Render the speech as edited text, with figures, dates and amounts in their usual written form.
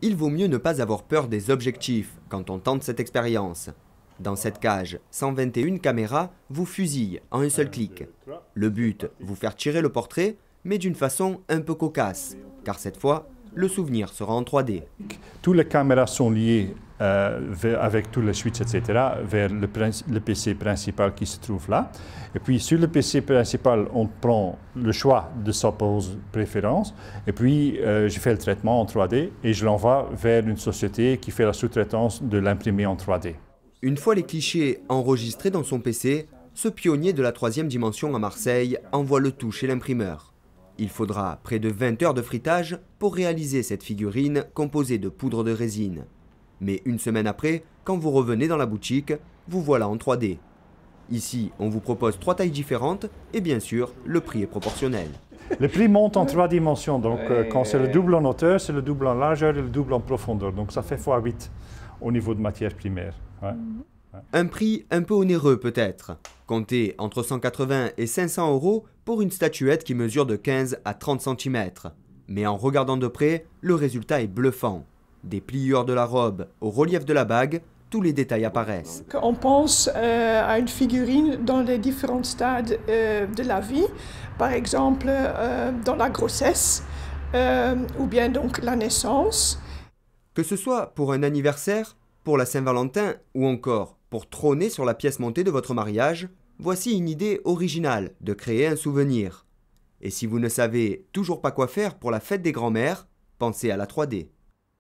Il vaut mieux ne pas avoir peur des objectifs quand on tente cette expérience. Dans cette cage, 121 caméras vous fusillent en un seul clic. Le but, vous faire tirer le portrait, mais d'une façon un peu cocasse, car cette fois, le souvenir sera en 3D. Toutes les caméras sont liées avec tous les switches, etc., vers le PC principal qui se trouve là. Et puis sur le PC principal, on prend le choix de sa pose préférence. Et puis je fais le traitement en 3D et je l'envoie vers une société qui fait la sous-traitance de l'imprimer en 3D. Une fois les clichés enregistrés dans son PC, ce pionnier de la 3e dimension à Marseille envoie le tout chez l'imprimeur. Il faudra près de 20 heures de fritage pour réaliser cette figurine composée de poudre de résine. Mais une semaine après, quand vous revenez dans la boutique, vous voilà en 3D. Ici, on vous propose 3 tailles différentes et bien sûr, le prix est proportionnel. Le prix monte en 3 dimensions, donc quand c'est le double en hauteur, c'est le double en largeur et le double en profondeur. Donc ça fait x8 au niveau de matière primaire. Ouais. Un prix un peu onéreux peut-être. Comptez entre 180 et 500 euros pour une statuette qui mesure de 15 à 30 cm. Mais en regardant de près, le résultat est bluffant. Des pliures de la robe au relief de la bague, tous les détails apparaissent. On pense à une figurine dans les différents stades de la vie, par exemple dans la grossesse ou bien donc la naissance. Que ce soit pour un anniversaire, pour la Saint-Valentin ou encore pour trôner sur la pièce montée de votre mariage, voici une idée originale de créer un souvenir. Et si vous ne savez toujours pas quoi faire pour la fête des grands-mères, pensez à la 3D.